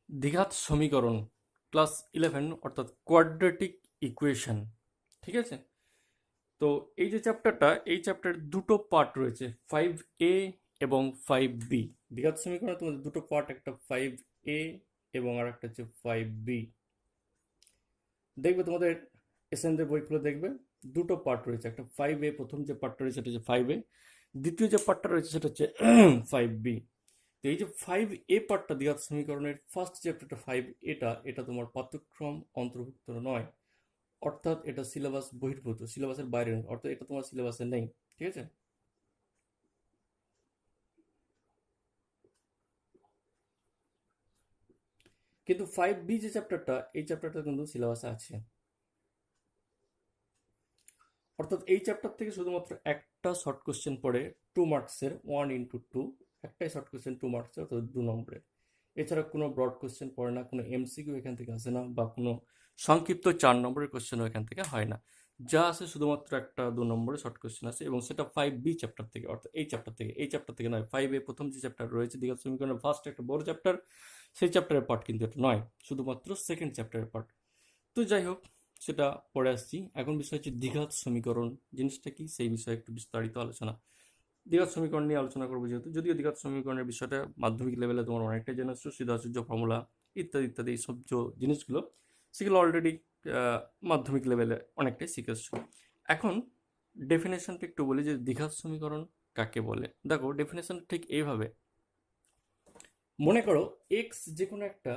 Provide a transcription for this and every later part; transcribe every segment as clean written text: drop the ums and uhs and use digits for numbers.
দ্বিঘাত সমীকরণ ক্লাস 11 অর্থাৎ কোয়াড্রেটিক ইকুয়েশন। ঠিক আছে, তো এই যে চ্যাপ্টারটা, এই চ্যাপ্টারের দুটো পার্ট রয়েছে, 5A এবং 5B। দ্বিঘাত সমীকরণে তোমাদের দুটো পার্ট, একটা 5A এবং আর একটা হচ্ছে 5B। দেখবে তোমাদের এসএনদের বই খুলে দেখবে, দুটো পার্ট রয়েছে, একটা 5A, প্রথম যে পার্টটা রয়েছে সেটা হচ্ছে 5A, দ্বিতীয় যে পার্টটা রয়েছে সেটা হচ্ছে 5B। তো এই যে 5A পার্টটা দ্বিঘাত সমীকরণের ফার্স্ট চ্যাপ্টারটা 5A, এটা তোমার পাঠ্যক্রম অন্তর্ভুক্ত নয়, অর্থাৎ এটা সিলেবাস বহির্ভূত, সিলেবাসের বাইরে, অর্থাৎ এটা তোমার সিলেবাসে নেই। ঠিক আছে, কিন্তু 5B যে চ্যাপ্টারটা, এই চ্যাপ্টারটা কিন্তু সিলেবাসে আছে। অর্থাৎ এই চ্যাপ্টার থেকে শুধুমাত্র একটা শর্ট কোশ্চেন পড়ে 2 মার্কসের, 1 × 2, একটাই শর্ট কোশ্চেন 2 মার্কসের, অর্থাৎ 2 নম্বরের। এছাড়া কোনো ব্রড কোশ্চেন পড়ে না, কোনো এমসিকিউ এখান থেকে আসে না, বা কোনো সংক্ষিপ্ত 4 নম্বরের কোশ্চেনও এখান থেকে হয় না। যা আছে শুধুমাত্র একটা 2 নম্বরের শর্ট কোশ্চেন আছে, এবং সেটা 5B চ্যাপ্টার থেকে, অর্থাৎ এই চ্যাপ্টার থেকে নয়। 5A প্রথম যে চ্যাপ্টার রয়েছে দ্বিঘাত সমীকরণের ফার্স্ট একটা বড় চ্যাপ্টার, সেই চ্যাপ্টারের পার্ট কিন্তু এটা নয়, শুধুমাত্র সেকেন্ড চ্যাপ্টারের পার্ট। তো যাই হোক, সেটা পরে আসছি। এখন বিষয় হচ্ছে দ্বিঘাত সমীকরণ জিনিসটা কি, সেই বিষয়ে একটু বিস্তারিত আলোচনা। দ্বিঘাত সমীকরণ নিয়ে আলোচনা করবো যেহেতু, যদিও দ্বিঘাত সমীকরণের বিষয়টা মাধ্যমিক লেভেলে তোমার অনেকটাই জেনেছো, সিদ্ধাসূর্য ফর্মুলা ইত্যাদি ইত্যাদি, এইসব যে জিনিসগুলো, সেগুলো অলরেডি মাধ্যমিক লেভেলে অনেকটাই শিখেছো। এখন ডেফিনেশনটা একটু বলি যে দ্বিঘাত সমীকরণ কাকে বলে। দেখো, ডেফিনেশন ঠিক এইভাবে, মনে করো এক্স যে কোনো একটা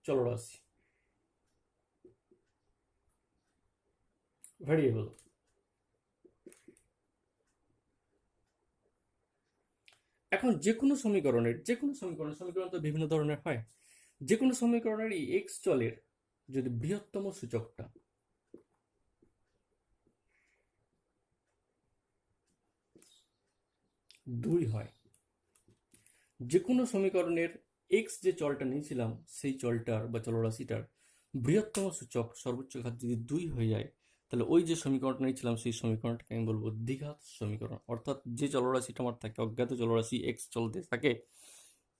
চলরাশি, ভ্যারিয়েবল। এখন যে কোনো সমীকরণ তো বিভিন্ন ধরনের হয়, যে কোনো সমীকরণের এই এক্স চলের যদি বৃহত্তম সূচকটা 2 হয়, যে কোনো সমীকরণের এক্স যে চলটা নিয়েছিলাম সেই চলটার বা চলরাশিটার বৃহত্তম সূচক সর্বোচ্চ ঘাত যদি 2 হয়ে যায়, তাহলে ওই যে সমীকরণটা নিয়েছিলাম সেই সমীকরণটাকে আমি বলবো দ্বিঘাত সমীকরণ। অর্থাৎ যে চলরাশিটা আমার থাকে, অজ্ঞাত চলরাশি এক্স চলতে থাকে,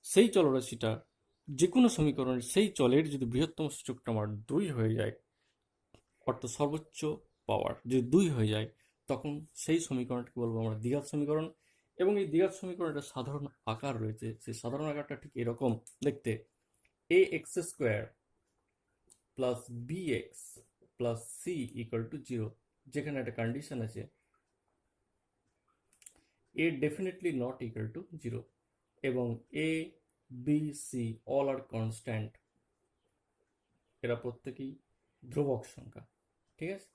সেই চলরাশিটা যে কোনো সমীকরণের সেই চলের যদি বৃহত্তম সূচকটা আমার 2 হয়ে যায়, অর্থাৎ সর্বোচ্চ পাওয়ার যদি 2 হয়ে যায়, তখন সেই সমীকরণটাকে বলবো আমরা দ্বিঘাত সমীকরণ। এবং এই দ্বিঘাত সমীকরণের একটা সাধারণ আকার রয়েছে, সেই সাধারণ আকারটা ঠিক এরকম দেখতে: A X square plus B x plus C equal to 0, যেখানে একটা কন্ডিশন আছে A definitely not equal to 0, এবং A B C all are constant, এরা প্রত্যেকেই ধ্রুবক সংখ্যা। ঠিক আছে,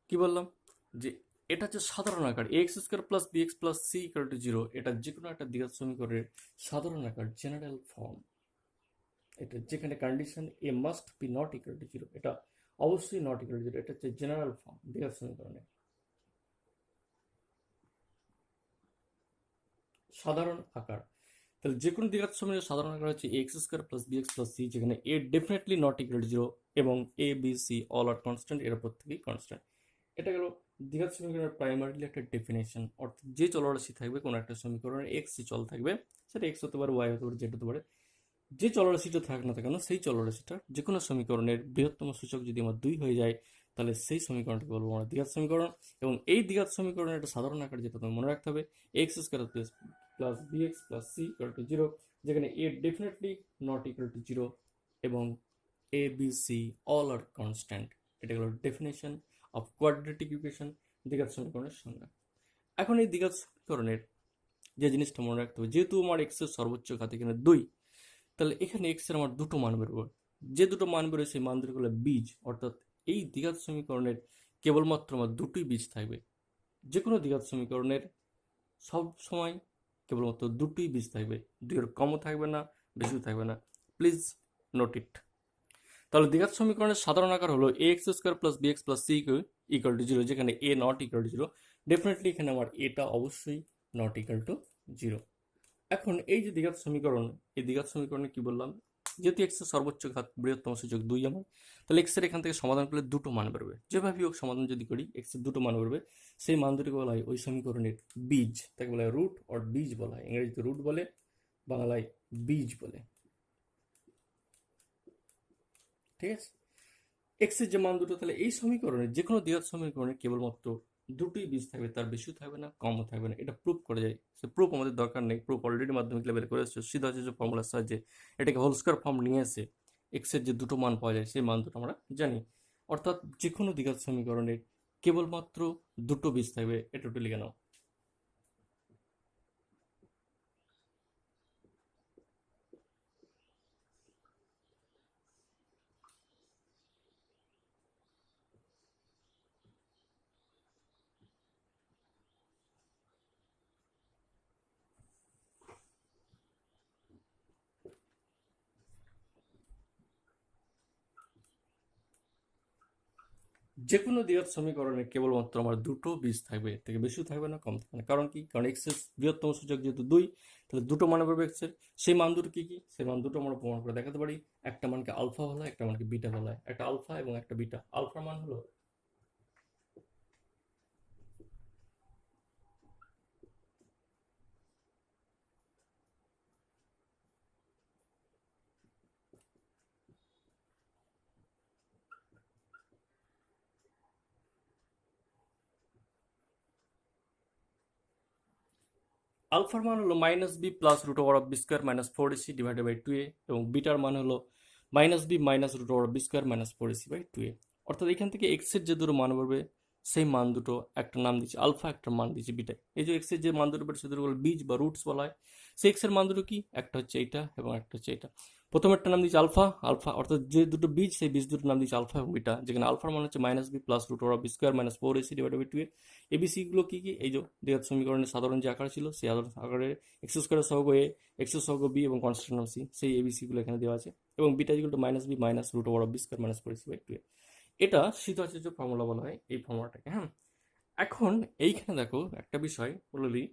কি বললাম যে এটা হচ্ছে সাধারণ আকার, x square plus B x plus C equal to 0, এটা যে কোনো একটা দ্বিঘাত সমীকরণের সাধারণ আকার, জেনারেল ফর্ম। এটা যেখানে condition a must be not equal to 0, এটা অবশ্যই নট ইকুয়াল টু 0, এটা হচ্ছে জেনারেল ফর্ম দ্বিঘাত সমীকরণের সাধারণ আকার। তাহলে যে কোনো দ্বিঘাত সমীকরণের সাধারণ আকার হচ্ছে x square plus B x plus c, যেখানে a definitely not equal to 0 এবং A B C all are constant, এরা প্রত্যেকেই কনস্ট্যান্ট। এটা গেল দ্বিঘাত সমীকরণের প্রাইমারিলি একটা ডেফিনেশন। অর্থাৎ যে চলরাশি থাকবে কোনো একটা সমীকরণের এক্স যে চল থাকবে, সেটা এক্স হতে পারে, ওয়াই হতে পারে, জেড হতে পারে, যে চলরাশিটা থাক না কেন, সেই চলরাশিটার যে কোনো সমীকরণের বৃহত্তম সূচক যদি আমার 2 হয়ে যায়, তাহলে সেই সমীকরণটাকে বলবো আমরা দ্বিঘাত সমীকরণ। এবং এই দ্বিঘাত সমীকরণের একটা সাধারণ আকার যেটা তোমার মনে রাখতে হবে, x square plus B x plus C equal to 0, যেখানে a definitely not equal to 0 এবং A B C all are constant. এটা হলো ডেফিনেশন অফ কোয়াড্রেটিক ইকুয়েশন, দ্বিঘাত সমীকরণের সংজ্ঞা। এখন এই দ্বিঘাত সমীকরণের যে জিনিসটা মনে রাখতে হবে, যেহেতু আমার এক্স এর সর্বোচ্চ ঘাত এখানে 2, তাহলে এখানে এক্স এর আমার দুটো মান বেরোবে, যে দুটো মান বেরোয় সেই মান দুটোগুলো বীজ। অর্থাৎ এই দ্বিঘাত সমীকরণের কেবলমাত্র আমার দুটোই বীজ থাকবে। যে কোনো দ্বিঘাত সমীকরণের সব সময় কেবলমাত্র দুটোই বীজ থাকবে, দুইয়ের কমও থাকবে না, বেশিও থাকবে না। Please note it. তাহলে দ্বিঘাত সমীকরণের সাধারণ আকার হলো A X square plus B x plus C equal to 0, যেখানে এ নট ইকুয়াল টু 0। ডেফিনেটলি এখানে আমার এটা অবশ্যই নট ইকুয়াল টু 0। এখন এই যে দ্বিঘাত সমীকরণ, এই দ্বিঘাত সমীকরণে কি বললাম, যেহেতু এক্স এর সর্বোচ্চ ঘাত বৃহত্তম সূচক 2 আমার, তাহলে এক্স এর এখান থেকে সমাধান করলে দুটো মান বেরোবে। যেভাবেই হোক সমাধান যদি করি, এক্স এর দুটো মান বেরোবে, সেই মান দুটোকে বলা হয় ওই সমীকরণের বীজ, তাকে বলা হয় রুট অর বীজ বলা হয়। ইংরেজিতে রুট বলে, বাংলায় বীজ বলে। ঠিক আছে। এক্স এর যে মান দুটো, তাহলে এই সমীকরণে যে কোনো দ্বিঘাত সমীকরণে কেবলমাত্র দুটোই বীজ থাকবে, তার বেশিও থাকবে না, কমও থাকবে না। এটা প্রুফ করা যায়। সে প্রুফ আমাদের দরকার নেই, প্রুফ অলরেডি মাধ্যমিক লেভেলে করে এসেছে। সিধা হচ্ছে যে ফর্মুলার সাহায্যে এটাকে হোল স্কয়ার ফর্ম নিয়ে এসে এক্স এর যে দুটো মান পাওয়া যায় সেই মান দুটো আমরা জানি। অর্থাৎ যে কোনো দ্বিঘাত সমীকরণের কেবলমাত্র দুটো বীজ থাকবে, এটা একটু লিখে নাও। যে কোনো দ্বিঘাত সমীকরণে কেবলমাত্র আমার দুটো বীজ থাকবে, এর থেকে বেশিও থাকবে না, কম থাকবে না। কারণ কি? কারণ এক্স এর বৃহত্তম সূচক যেহেতু 2, তাহলে দুটো মান পাবে এক্স এর। সেই মান দুটো কি কি? সেই মান দুটো আমরা প্রমাণ করে দেখাতে পারি। একটা মানকে আলফা বলা হয়, একটা মানকে বিটা বলা হয়। একটা আলফা এবং একটা বিটা। আলফার মান হলো আলফার মান হলো minus B plus root over of B square minus four ac divided by 2a, এবং বিটার মান হলো minus B minus root over b square minus four ac by 2a। অর্থাৎ এখান থেকে এক্স এর যে দুটো মান পড়বে সেই মান দুটো, একটা নাম দিচ্ছি আলফা, একটা মান দিচ্ছি বিটা। এই যে এক্স এর যে মান দুটো পড়বে সে দুটো বীজ বা রুটস বলা হয়। সেই এক্স এর মান দুটো কি? একটা হচ্ছে এইটা এবং একটা হচ্ছে এটা। প্রথম একটা নাম দিচ্ছি আলফা। আলফা অর্থাৎ যে দুটো বীজ, সেই বীজ দুটো নাম দিচ্ছি আলফা এবং বিটা, যেখানে আলফার মান হচ্ছে minus B plus root over b square minus four ac divided by 2a। Abc গুলো কি কি? এই যে দ্বিঘাত সমীকরণের সাধারণ যে আকার ছিল সেই আকারে এক্স স্কোয়ারের সহগ এ, এক্স এর সহগ বি এবং কনস্ট্যান্ট নাম সি, সেই এবিসি গুলো এখানে দেওয়া আছে। এবং beta equal to minus B minus root over of B square minus four ac by 2a। এটা শীতআচার্য ফর্মুলা বলা হয় এই ফর্মুলাটাকে। হ্যাঁ, এখন এইখানে দেখো একটা বিষয় বললি,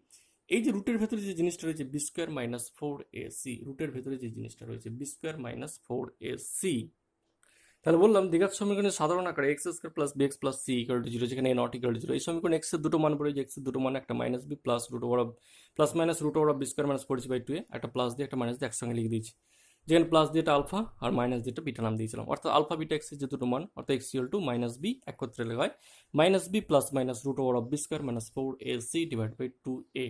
এই যে রুটের ভেতরে যে জিনিসটা রয়েছে B square minus four a c, রুটের ভেতরে যে জিনিসটা রয়েছে B square minus four a c, তাহলে বললাম দ্বিঘাত সমীকরণের সাধারণ আকারে x square plus B x plus C equal to zero, যেখানে এ নট ইকুয়াল টু জিরো। এই সমীকরণে এক্স এর দুটো মান পড়ে, যে এক্স এর দুটো মান একটা minus B plus root over of plus minus root over of B square minus four by 2a, একটা প্লাস দিয়ে একটা মাইনাস দিয়ে একসঙ্গে লিখে দিয়েছি। যেখানে প্লাস দিয়ে এটা আলফা আর মাইনাস দিয়ে এটা বিটা নাম দিয়েছিলাম। অর্থাৎ আলফা বিটা এক্স এর যে দুটো মান, অর্থাৎ x equal to minus b একত্রে লেখা হয় minus B plus minus root over of B square minus four a c divide by 2a।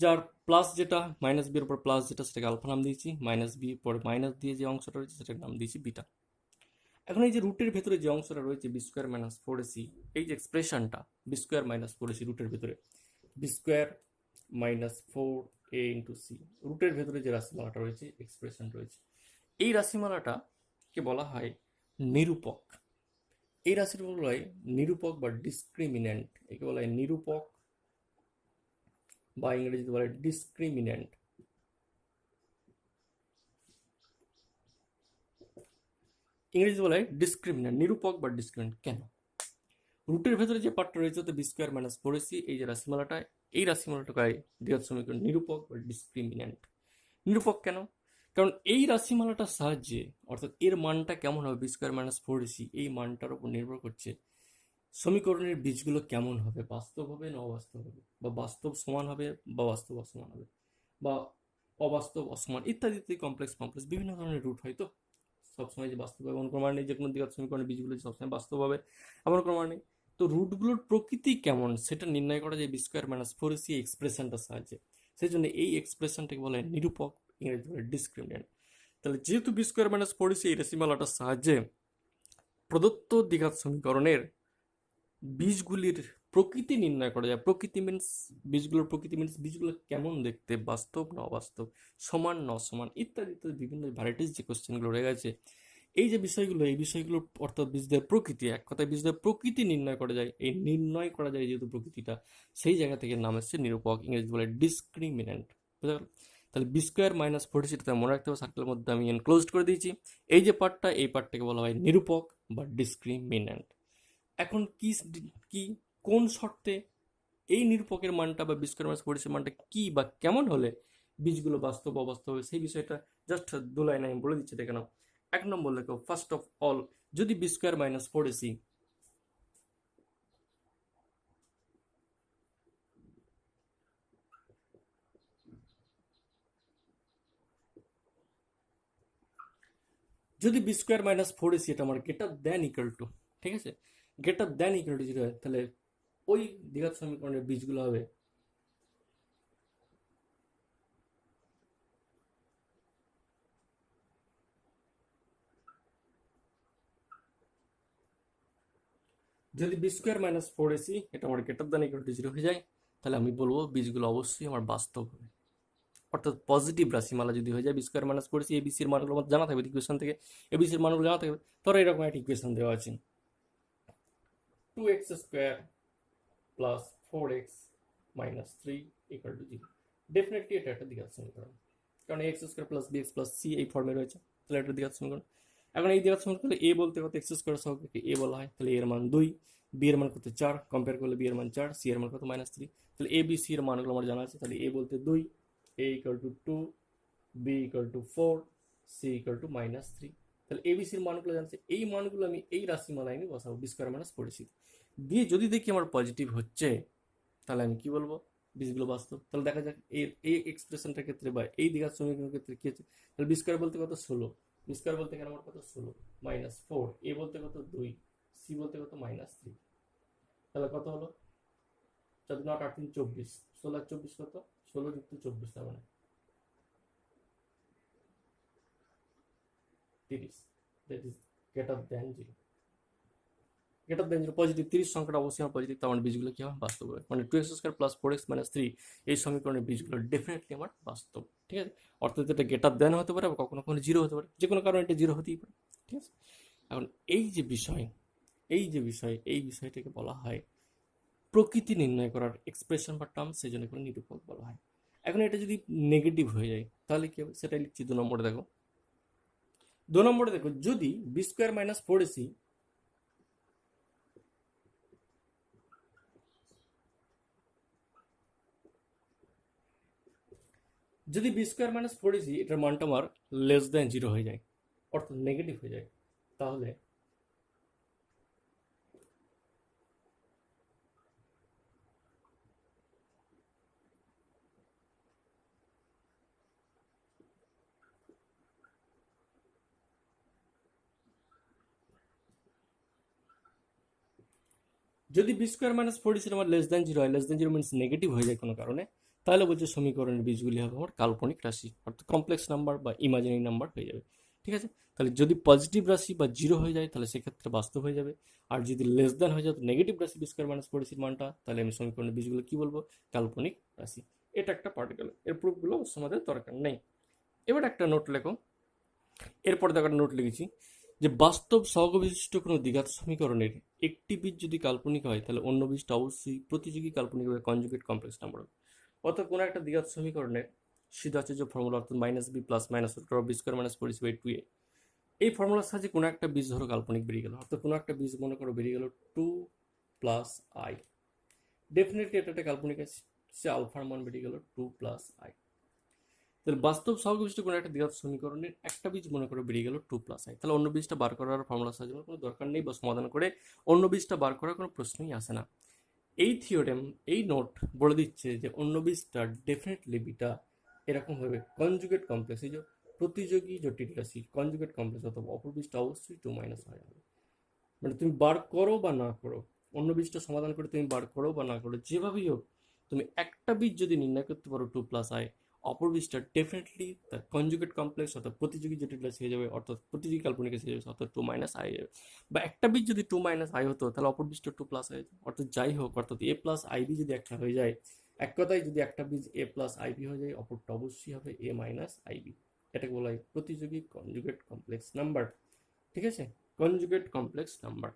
যার প্লাস যেটা মাইনাস বি এর উপর প্লাস যেটা সেটাকে আলফা নাম দিয়েছি, মাইনাস বি পরে মাইনাস দিয়ে যে অংশটা রয়েছে সেটাকে নাম দিয়েছি বিটা। এখন এই যে রুটের ভেতরে যে অংশটা রয়েছে B square minus four AC, এই যে এক্সপ্রেশনটা B square minus four AC রুটের ভেতরে, B square minus four A into C, রুটের ভেতরে যে রাশিমালাটা রয়েছে, এক্সপ্রেশন রয়েছে, এই রাশিমালাটাকে বলা হয় নিরূপক। এই রাশির বলা হয় নিরূপক বা ডিসক্রিমিন্যান্ট। একে বলা হয় নিরূপক বা ইংরেজিতে বলা হয় ডিসক্রিমিন্যান্ট। ইংরেজিতে বলা হয় ডিসক্রিমিন্যান্ট, নিরূপক বা ডিসক্রিমিন্যান্ট। কেন? রুটের ভেতরে যে পার্টটা রয়েছে তো b square minus four AC, এই যে রাশিমালাটা, এই রাশিমালাটাকে দ্বিঘাত সমীকরণ নিরূপক বা ডিসক্রিমিন্যান্ট। নিরূপক কেন? কারণ এই রাশিমালাটার সাহায্যে, অর্থাৎ এর মানটা কেমন হবে b square minus four AC, এই মানটার উপর নির্ভর করছে সমীকরণের বীজগুলো কেমন হবে, বাস্তব হবে না অবাস্তব হবে, বা বাস্তব সমান হবে বা বাস্তব অসমান হবে, বা অবাস্তব অসমান ইত্যাদি ইত্যাদি, কমপ্লেক্স কমপ্লেক্স বিভিন্ন ধরনের রুট হয়। তো সবসময় যে বাস্তব হবে এমন কোনো মানে নেই, যে কোনো দ্বিঘাত সমীকরণের বীজগুলো সবসময় বাস্তব হবে এমন কোনো মানে নেই। তো রুটগুলোর প্রকৃতি কেমন সেটা নির্ণয় করা যায় B square minus four AC এক্সপ্রেশনটার সাহায্যে। সেই জন্য এই এক্সপ্রেশনটাকে বলে নিরূপক, ইংরেজি বলে ডিসক্রিমিন্যান্ট। তাহলে যেহেতু b square minus four AC এই রাশিমালাটার সাহায্যে প্রদত্ত দ্বিঘাত সমীকরণের বীজগুলির প্রকৃতি নির্ণয় করা যায়। প্রকৃতি মিন্স বীজগুলোর প্রকৃতি মিন্স বীজগুলো কেমন দেখতে, বাস্তব না অবাস্তব, সমান না অসমান ইত্যাদি ইত্যাদি বিভিন্ন ভ্যারাইটিস যে কোশ্চেনগুলো রয়ে গেছে, এই যে বিষয়গুলো, এই বিষয়গুলো অর্থাৎ বীজদের প্রকৃতি, এক কথায় বীজদের প্রকৃতি নির্ণয় করা যায়। এই নির্ণয় করা যায় যেহেতু প্রকৃতিটা, সেই জায়গা থেকে নাম এসছে নিরূপক, ইংরেজি বলে ডিসক্রিমিন্যান্ট। বুঝা গেল? তাহলে বি স্কোয়ার মাইনাস ফোর্টি সেটা মনে রাখতে হবে, সার্কেলের মধ্যে আমি এনক্লোজড করে দিয়েছি। এই যে পার্টটা, এই পার্টটাকে বলা হয় নিরূপক বা ডিসক্রিমিন্যান্ট। এখন কি কি কোন শর্তে এই নিরূপকের মানটা বা বি স্কোয়ার মাইনাস ফোর এর মানটা কি বা কেমন হলে বীজগুলো বাস্তব অবাস্তব হবে, সেই বিষয়টা জাস্ট দু লাইন আমি বলে দিচ্ছি, দেখে নাও। এক নম্বর লেখো, ফার্স্ট অফ অল, যদি B square minus four AC যদি B square minus four AC এটা আমার গ্রেটার দেন ইকুয়াল টু, ঠিক আছে, গ্রেটার দেন ইকুয়াল টু যেটা হয়, তাহলে ওই দ্বিঘাত সমীকরণের বীজগুলো হবে যদি B square minus four AC এটা আমার greater than equal to zero হয়ে যায়, তাহলে আমি বলবো বীজগুলো অবশ্যই আমার বাস্তব হবে, অর্থাৎ পজিটিভ রাশিমালা যদি হয়ে যায়। B square minus four AC এবিসির মানগুলো আমার জানা থাকবে, ইকুয়েশন থেকে এবিসির মানগুলো জানা থাকবে। ধরো এরকম একটা ইকুয়েশন দেওয়া আছে, 2x square plus 4x minus 3 equal to 0। Definitely এটা একটা দ্বিঘাত সমীকরণ, কারণ x square plus B x plus c এই ফর্মে রয়েছে, তাহলে এটা দ্বিঘাত সমীকরণ। এখন এই দ্বিঘাত সমীকরণ এ বলতে কত, এক্স স্কোয়ার সহগকে এ বলা হয়, তাহলে এর মান 2, বি এর মান কত 4, কম্পেয়ার করলে বি এর মান 4, সি এর মান কত -3, তাহলে এ বি সি এর মানগুলো আমার জানা আছে। তাহলে এ বলতে 2, A equal to 2, B equal to 4, C equal to -3। তাহলে এবিসির মানগুলো জানছে, এই মানগুলো আমি এই রাশিমালায় আমি বসাবো b square minus four ac দিয়ে। যদি দেখি আমার পজিটিভ হচ্ছে, তাহলে আমি কি বলবো, বীজগুলো বাস্তব। তাহলে দেখা যাক এই এক্সপ্রেশনটার ক্ষেত্রে বা এই দ্বিঘাত সমীকরণের ক্ষেত্রে কি হচ্ছে। তাহলে বি স্কোয়ার বলতে কত 16, বি স্কোয়ার বলতে গেলে আমার কত 16 মাইনাস 4, এ বলতে কত 2, সি বলতে কত -3, তাহলে কত হলো 4 9 8 3 24, 16 24 কত, 16 যুক্ত 24 তার মানে 30, that is greater than 0। Greater than 0 positive, 30 সংখ্যাটা অবশ্যই আমার পজিটিভ, তার মানে বীজগুলো কি হবে, বাস্তব হবে। মানে 2x square plus 4x minus 3 এই সমীকরণের বীজগুলো ডেফিনেটলি আমার বাস্তব, ঠিক আছে। অর্থাৎ এটা গ্রেটার দ্যান হতে পারে, আবার কখনো কখনো 0 হতে পারে, যে কোনো কারণে এটা 0 হতেই পারে, ঠিক আছে। এখন এই যে বিষয়, এই বিষয়টাকে বলা হয় প্রকৃতি নির্ণয় করার এক্সপ্রেশন বা টার্ম, সেই জন্য কোনো নিরূপক বলা হয়। এখন এটা যদি নেগেটিভ হয়ে যায় তাহলে কি হবে, সেটাই লিখছি 2 নম্বরে। দেখো 2 নম্বরে দেখো, যদি B square minus four AC যদি B square minus four AC এটার মানটা আমার লেস দেন 0 হয়ে যায়, অর্থাৎ নেগেটিভ হয়ে যায়, তাহলে যদি B square minus four ac আমার লেস দেন 0 হয়, লেস দেন 0 মিনস নেগেটিভ হয়ে যায় কোনো কারণে, তাহলে বলছে সমীকরণের বীজগুলি হবে আমার কাল্পনিক রাশি, অর্থাৎ কমপ্লেক্স নাম্বার বা ইমাজিনারি নাম্বার হয়ে যাবে, ঠিক আছে। তাহলে যদি পজিটিভ রাশি বা 0 হয়ে যায় তাহলে সেক্ষেত্রে বাস্তব হয়ে যাবে, আর যদি লেস দেন হয়ে যায় তো নেগেটিভ রাশি বি স্কোয়ার মাইনাস ফোর এসির মানটা, তাহলে আমি সমীকরণের বীজগুলো কি বলবো, কাল্পনিক রাশি। এটা একটা পার্টিকুলার, এর প্রুফগুলো আমাদের দরকার নেই। এবার একটা নোট লেখো, এরপর দেখো একটা নোট লিখেছি যে বাস্তব সহগ বিশিষ্ট কোনো দ্বিঘাত সমীকরণের একটি বীজ যদি কাল্পনিক হয় তাহলে অন্য বীজটা অবশ্যই প্রতিযোগী কাল্পনিক হবে কনজুগেট কমপ্লেক্স নাম্বার হবে। অর্থাৎ কোনো একটা দ্বিঘাত সমীকরণের সিদ্ধাচার্য ফর্মুলা, অর্থাৎ minus B plus minus b square minus four by 2a, এই ফর্মুলার সাহায্যে কোনো একটা বীজ ধরো কাল্পনিক বেরিয়ে গেল, অর্থাৎ কোনো একটা বীজ মনে করো বেরিয়ে গেল 2 + i, ডেফিনেটলি এটা একটা কাল্পনিক আছে, সে আলফার মান বেরিয়ে গেল 2 + i। তাহলে বাস্তব সহগবিষ্ট কোনো একটা দ্বিঘাত সমীকরণের একটা বীজ মনে করে বেরিয়ে গেল 2 + i, তাহলে অন্য বীজটা বার করার ফর্মুলা সাজানোর কোনো দরকার নেই, বা সমাধান করে অন্য বীজটা বার করার কোনো প্রশ্নই আসে না। এই থিওরেম, এই নোট বলে দিচ্ছে যে অন্য বীজটা ডেফিনেটলি বিটা এরকম হবে কনজুগেট কমপ্লেক্স, এই যে প্রতিযোগী জটিল রাশি কনজুগেট কমপ্লেক্স, অথবা অপর বীজটা অবশ্যই 2 - i হবে। মানে তুমি বার করো বা না করো, অন্য বীজটা সমাধান করে তুমি বার করো বা না করো, যেভাবেই হোক তুমি একটা বীজ যদি নির্ণয় করতে পারো 2 + i, অপর বীজটা ডেফিনেটলি তার কনজুগেট কমপ্লেক্স অর্থাৎ প্রতিযোগী জটিল রাশি হয়ে যাবে, অর্থাৎ প্রতিযোগী কাল্পনিক রাশি হয়ে যাবে, অর্থাৎ 2 - i যাবে। বা একটা বীজ যদি 2 - i হতো তাহলে অপর বীজটা 2 + i, অর্থাৎ যাই হোক, অর্থাৎ a + ib যদি একটা হয়ে যায়, এক কথায় যদি একটা বীজ a + ib হয়ে যায়, অপরটা অবশ্যই হবে a - ib। এটাকে বলা হয় প্রতিযোগী কনজুগেট কমপ্লেক্স নাম্বার, ঠিক আছে, কনজুগেট কমপ্লেক্স নাম্বার।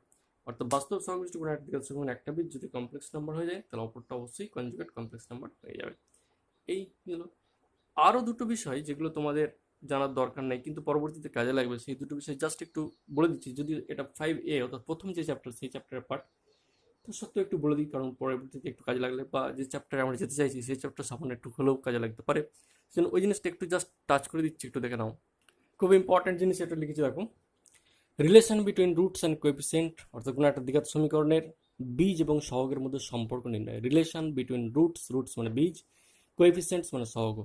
অর্থাৎ বাস্তব সংশ্লিষ্ট কোনো একটা দ্বিঘাত সমীকরণ একটা বীজ যদি কমপ্লেক্স নাম্বার হয়ে যায় তাহলে অপরটা অবশ্যই কনজুগেট কমপ্লেক্স নাম্বার হয়ে যাবে। এই হলো আরও দুটো বিষয় যেগুলো তোমাদের জানার দরকার নেই কিন্তু পরবর্তীতে কাজে লাগবে, সেই দুটো বিষয় জাস্ট একটু বলে দিচ্ছি। যদি এটা 5a অর্থাৎ প্রথম যে চ্যাপ্টার সেই চ্যাপ্টারের পার্ট, তো সত্ত্বেও একটু বলে দিই, কারণ পরবর্তীতে একটু কাজে লাগলে বা যে চ্যাপ্টারে আমরা যেতে চাইছি সেই চ্যাপ্টার সামনে একটু হলেও কাজে লাগতে পারে, সেজন্য ওই জিনিসটা একটু জাস্ট টাচ করে দিচ্ছি, একটু দেখে নাও। খুব ইম্পর্টেন্ট জিনিস এটা লিখেছি দেখো, relation between roots and coefficient, অর্থাৎ কোনো একটা দ্বিঘাত সমীকরণের বীজ এবং সহগের মধ্যে সম্পর্ক নির্ণয়। রিলেশন বিটুইন রুটস, রুটস মানে বীজ, কোএফিসিয়েন্টস মানে সহগ,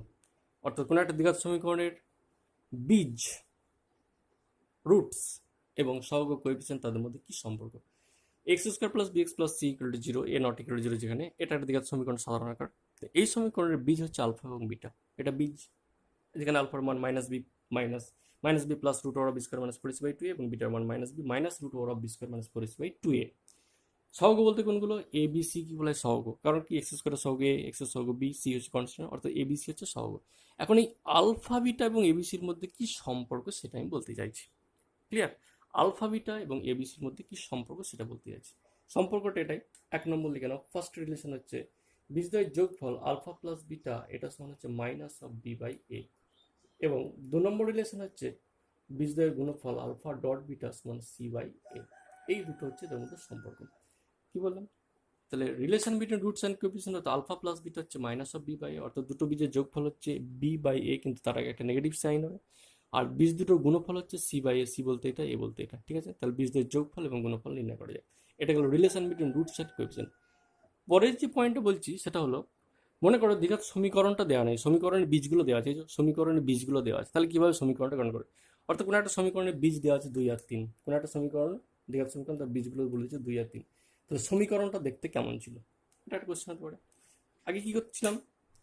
অর্থাৎ কোনো একটা দ্বিঘাত সমীকরণের বীজ রুটস এবং সহগ কোএফিসিয়েন্ট তাদের মধ্যে কি সম্পর্ক। X square plus B x plus C equal to zero, a not equal to zero, যেখানে এটা একটা দ্বিঘাত সমীকরণ সাধারণ আকার। তো এই সমীকরণের বীজ হচ্ছে আলফা এবং বিটা, এটা বীজ, যেখানে আলফার মান minus B plus root over of B square minus four by two এবং বিটার মান minus B minus root over of B square minus four by two A. সহগ বলতে কোনগুলো, এ বি সি কি বলে সহগ, কারণ কি এক্স স্কোয়ারের সহগ এ, এক্স এর সহগ বি, সি হচ্ছে কনস্ট্যান্ট, অর্থাৎ এ বি সি হচ্ছে সহগ। এখন এই আলফা বিটা এবং এবিসির মধ্যে কি সম্পর্ক সেটা আমি বলতে চাইছি। ক্লিয়ার? আলফা বিটা এবং এবিসির মধ্যে কি সম্পর্ক সেটা বলতে চাইছি। সম্পর্কটা এটাই, এক নম্বর লিখে নাও। ফার্স্ট রিলেশন হচ্ছে বীজদ্বয়ের যোগফল আলফা প্লাস বিটা, এটা সমান হচ্ছে মাইনাস অফ বি বাই এ। এবং দু নম্বর রিলেশন হচ্ছে বীজদ্বয়ের গুণফল আলফা ডট বিটা সমান সি বাই এ। এই দুটো হচ্ছে তার মধ্যে সম্পর্ক। কি বললাম? তাহলে relation between roots and coefficient হতো আলফা প্লাস বিটা হচ্ছে মাইনাস অফ বি বাই এ, অর্থাৎ দুটো বীজের যোগফল হচ্ছে বি বাই এ, কিন্তু তার আগে একটা নেগেটিভ সাইন হবে। আর বীজ দুটোর গুণফল হচ্ছে সি বাই এ, সি বলতে এটা, এ বলতে এটা। ঠিক আছে? তাহলে বীজদের যোগফল এবং গুণফল নির্ণয় করা যায়। এটা গেল relation between roots and coefficient. পরের যে পয়েন্টটা বলছি সেটা হলো, মনে করো দ্বিঘাত সমীকরণটা দেওয়া নেই, সমীকরণের বীজগুলো দেওয়া আছে, সমীকরণের বীজগুলো দেওয়া আছে, তাহলে কিভাবে সমীকরণটা গণনা করে? অর্থাৎ কোনো একটা সমীকরণের বীজ দেওয়া আছে 2 আর 3, কোনো একটা সমীকরণ দ্বিঘাত সমীকরণ তার বীজগুলো বলেছে 2 আর 3, তো সমীকরণটা দেখতে কেমন ছিল, এটা একটা কোশ্চেন হতে পারে। আগে কি করছিলাম,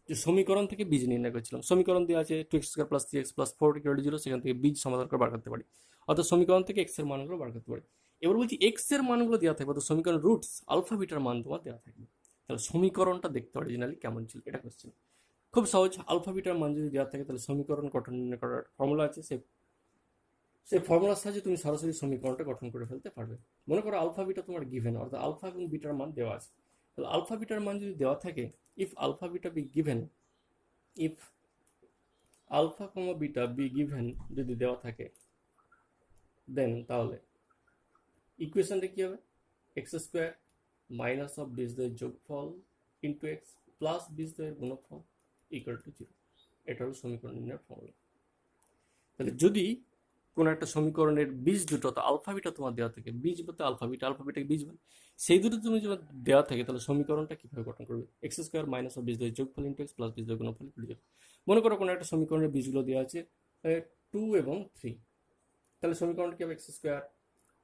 যে সমীকরণ থেকে বীজ নির্ণয় করছিলাম। সমীকরণ দেওয়া আছে 2x² plus 3x plus 4 equal to 0, সেখান থেকে বীজ সমাধান করে বার করতে পারি, অর্থাৎ সমীকরণ থেকে এক্স এর মানগুলো বার করতে পারি। এবার বলছি এক্স এর মানগুলো দেওয়া থাকবে, তো সমীকরণ রুটস আলফা বিটার মান তোমার দেওয়া থাকবে, তাহলে সমীকরণটা দেখতে অরিজিনালি কেমন ছিল, এটা কোশ্চেন। খুব সহজ, আলফা বিটার মান যদি দেওয়া থাকে তাহলে সমীকরণ গঠন নির্ণয় করার ফর্মুলা আছে, সেই ফর্মুলার সাহায্যে তুমি সরাসরি সমীকরণটা গঠন করে ফেলতে পারবে। মনে করো আলফা বিটা তোমার গিভেন, অর্থাৎ আলফা এবং বিটার মান দেওয়া আছে। তাহলে আলফা বিটার মান যদি দেওয়া থাকে, if alpha beta be given, if alpha comma beta be given যদি দেওয়া থাকে, দেন তাহলে ইকুয়েশনটা কি হবে, এক্স স্কোয়ার মাইনাস অফ বীজদ্বয়ের যোগফল ইন্টু এক্স প্লাস বীজদ্বয়ের গুণফল ইকুয়াল টু 0। এটা হলো সমীকরণ নির্ণয়ের ফর্মুলা। তাহলে যদি কোনো একটা সমীকরণের বীজ দুটো, তো আলফা বিটা তোমার দেওয়া থাকে, বীজ বলতে আলফা বিটাকে বীজ বলে, সেই দুটো তুমি যদি দেওয়া থাকে তাহলে সমীকরণটা কিভাবে গঠন করবে, এক্স স্কোয়ার মাইনাস অফ বীজদ্বয়ের যোগফল ইন্টু এক্স প্লাস বীজদ্বয়ের গুণফল ইকুয়াল টু 0। মনে করো কোনো একটা সমীকরণের বীজগুলো দেওয়া আছে 2 এবং 3, তাহলে সমীকরণটা কি হবে, এক্স স্কোয়ার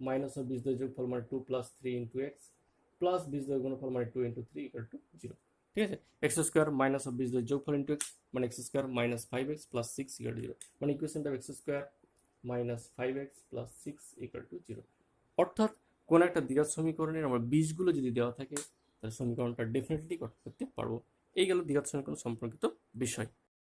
মাইনাস অফ বীজদ্বয়ের যোগফল মানে 2 প্লাস 3 ইন্টু এক্স প্লাস বীজদ্বয়ের গুণফল মানে 2 ইন্টু 3 ইকুয়াল টু 0। ঠিক আছে? এক্স স্কোয়ার মাইনাস অফ বীজদ্বয়ের যোগফল ইন্টু এক্স মানে X square minus 5x plus 6 equal to 0, মানে ইকুয়েশনটা X square minus 5x plus 6 equal to 0। অর্থাৎ কোন একটা দ্বিঘাত সমীকরণের আমার বীজগুলো যদি দেওয়া থাকে তাহলে সমীকরণটা ডেফিনেটলি করতে পারবো। এই গেল দ্বিঘাত সমীকরণ সম্পর্কিত বিষয়।